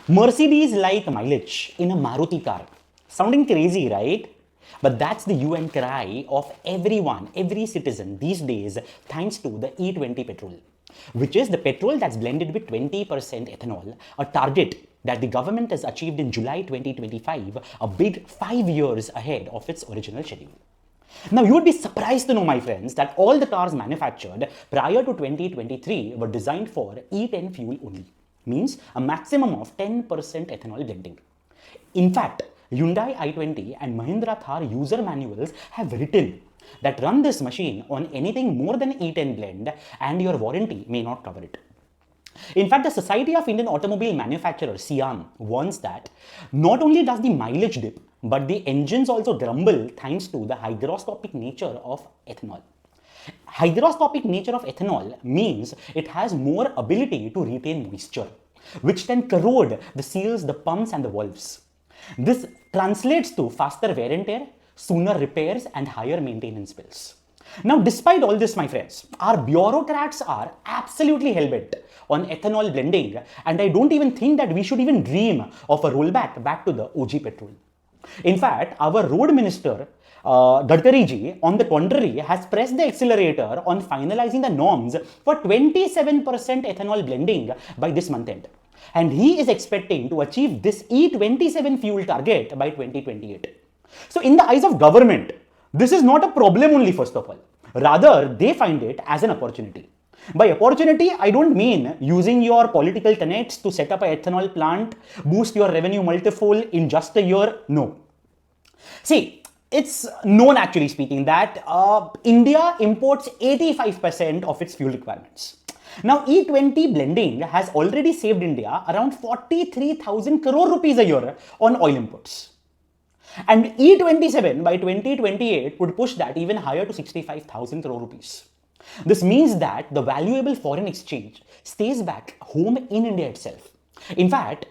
Mercedes like mileage in a Maruti car. Sounding crazy, right? But that's the hue and cry of everyone, every citizen these days, thanks to the E20 petrol, which is the petrol that's blended with 20% ethanol, a target that the government has achieved in July 2025, a big 5 years ahead of its original schedule. Now, you would be surprised to know, my friends, that all the cars manufactured prior to 2023 were designed for E10 fuel only, means a maximum of 10% ethanol blending. In fact, Hyundai i20 and Mahindra Thar user manuals have written that run this machine on anything more than E10 blend and your warranty may not cover it. In fact, the Society of Indian Automobile Manufacturers, SIAM, warns that not only does the mileage dip, but the engines also grumble thanks to the hygroscopic nature of ethanol. Hygroscopic nature of ethanol means it has more ability to retain moisture, which can corrode the seals, the pumps and the valves. This translates to faster wear and tear, sooner repairs and higher maintenance bills. Now, despite all this, my friends, our bureaucrats are absolutely hell-bent on ethanol blending, and I don't even think that we should even dream of a rollback back to the OG petrol. In fact, our road minister, Gadkari ji, on the contrary, has pressed the accelerator on finalizing the norms for 27% ethanol blending by this month end. And he is expecting to achieve this E27 fuel target by 2028. So, in the eyes of government, this is not a problem only, first of all. Rather, they find it as an opportunity. By opportunity, I don't mean using your political tenets to set up an ethanol plant, boost your revenue multifold in just a year. No. See, it's known, actually speaking, that India imports 85% of its fuel requirements. Now, E20 blending has already saved India around 43,000 crore rupees a year on oil imports. And E27 by 2028 would push that even higher to 65,000 crore rupees. This means that the valuable foreign exchange stays back home in India itself. In fact,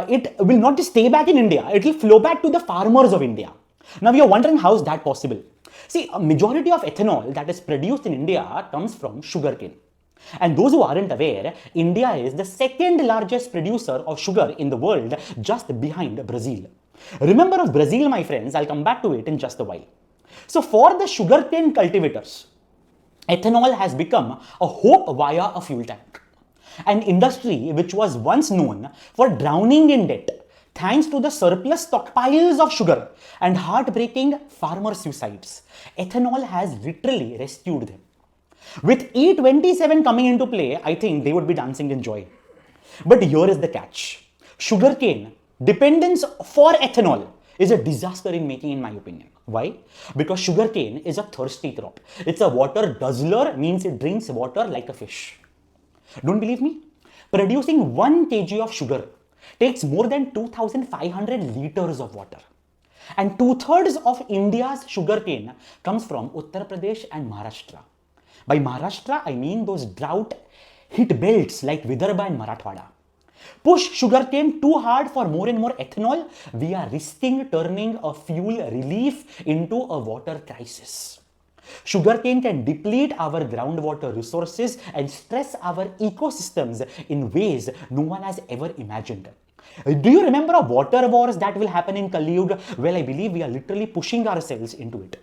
it will not just stay back in India, it will flow back to the farmers of India. Now, you're wondering how is that possible? See, a majority of ethanol that is produced in India comes from sugarcane. And those who aren't aware, India is the second largest producer of sugar in the world, just behind Brazil. Remember of Brazil, my friends, I'll come back to it in just a while. So for the sugarcane cultivators, ethanol has become a hope via a fuel tank. An industry which was once known for drowning in debt thanks to the surplus stockpiles of sugar and heartbreaking farmer suicides. Ethanol has literally rescued them. With E27 coming into play, I think they would be dancing in joy. But here is the catch. Sugarcane dependence for ethanol is a disaster in making, in my opinion. Why? Because sugarcane is a thirsty crop. It's a water guzzler, means it drinks water like a fish. Don't believe me? Producing 1 kg of sugar takes more than 2,500 liters of water. And 2/3 of India's sugarcane comes from Uttar Pradesh and Maharashtra. By Maharashtra, I mean those drought hit belts like Vidarbha and Marathwada. Push sugarcane too hard for more and more ethanol, we are risking turning a fuel relief into a water crisis. Sugarcane can deplete our groundwater resources and stress our ecosystems in ways no one has ever imagined. Do you remember water wars that will happen in Kali Yuga? Well, I believe we are literally pushing ourselves into it.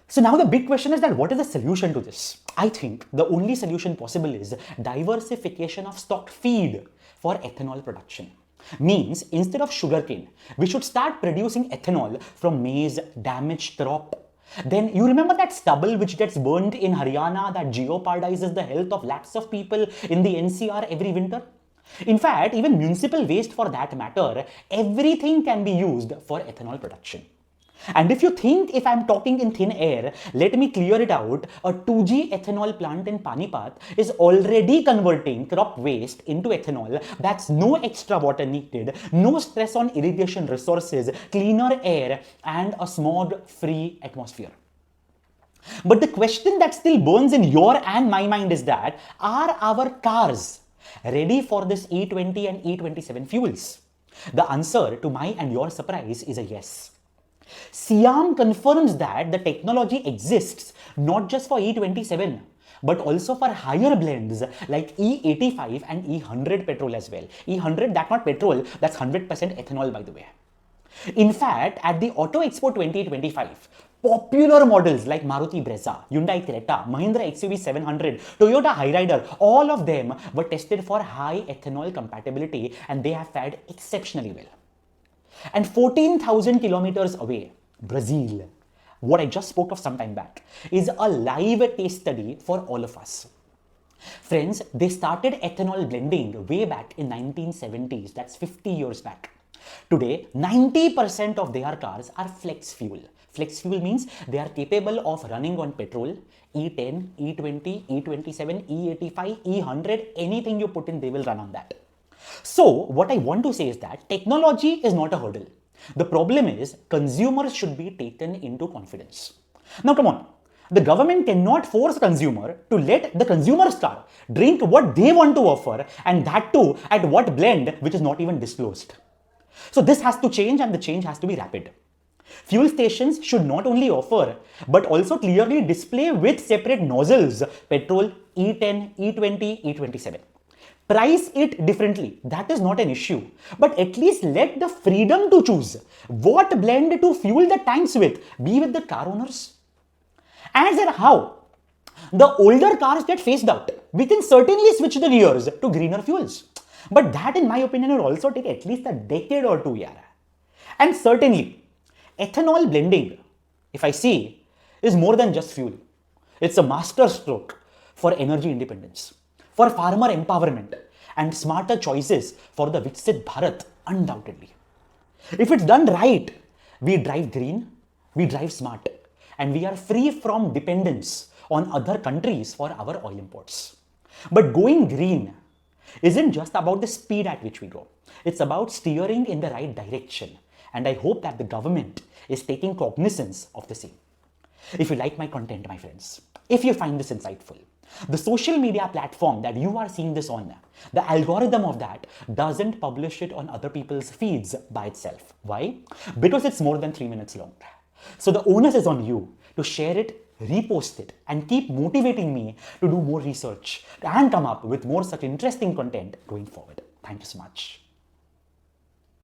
So now the big question is that what is the solution to this? I think the only solution possible is diversification of stock feed for ethanol production. Means instead of sugarcane, we should start producing ethanol from maize, damaged crop. Then you remember that stubble which gets burned in Haryana that jeopardizes the health of lakhs of people in the NCR every winter? In fact, even municipal waste for that matter, everything can be used for ethanol production. And if you think if I'm talking in thin air, let me clear it out. A 2G ethanol plant in Panipat is already converting crop waste into ethanol. That's no extra water needed, no stress on irrigation resources, cleaner air, and a smog-free atmosphere. But the question that still burns in your and my mind is that, are our cars ready for this E20 and E27 fuels? The answer to my and your surprise is a yes. SIAM confirms that the technology exists not just for E27 but also for higher blends like E85 and E100 petrol as well. E100, that's not petrol, that's 100% ethanol, by the way. In fact, at the Auto Expo 2025, popular models like Maruti Brezza, Hyundai Creta, Mahindra XUV 700, Toyota Hyryder, all of them were tested for high ethanol compatibility and they have fared exceptionally well. And 14,000 kilometers away, Brazil, what I just spoke of some time back, is a live case study for all of us. Friends, they started ethanol blending way back in 1970s, that's 50 years back. Today, 90% of their cars are flex fuel. Flex fuel means they are capable of running on petrol, E10, E20, E27, E85, E100, anything you put in, they will run on that. So, what I want to say is that technology is not a hurdle. The problem is consumers should be taken into confidence. Now, come on. The government cannot force consumer to let the consumer's car drink what they want to offer, and that too at what blend which is not even disclosed. So this has to change, and the change has to be rapid. Fuel stations should not only offer but also clearly display with separate nozzles petrol, E10, E20, E27. Price it differently, that is not an issue, but at least let the freedom to choose what blend to fuel the tanks with be with the car owners. As and how the older cars get phased out, we can certainly switch the gears to greener fuels. But that, in my opinion, will also take at least a decade or two, yeah. And certainly, ethanol blending, if I see, is more than just fuel. It's a master stroke for energy independence, for farmer empowerment, and smarter choices for the Viksit Bharat, undoubtedly. If it's done right, we drive green, we drive smart, and we are free from dependence on other countries for our oil imports. But going green isn't just about the speed at which we go. It's about steering in the right direction. And I hope that the government is taking cognizance of the same. If you like my content, my friends, if you find this insightful, the social media platform that you are seeing this on, the algorithm of that doesn't publish it on other people's feeds by itself. Why? Because it's more than 3 minutes long. So the onus is on you to share it, repost it, and keep motivating me to do more research and come up with more such interesting content going forward. Thank you so much.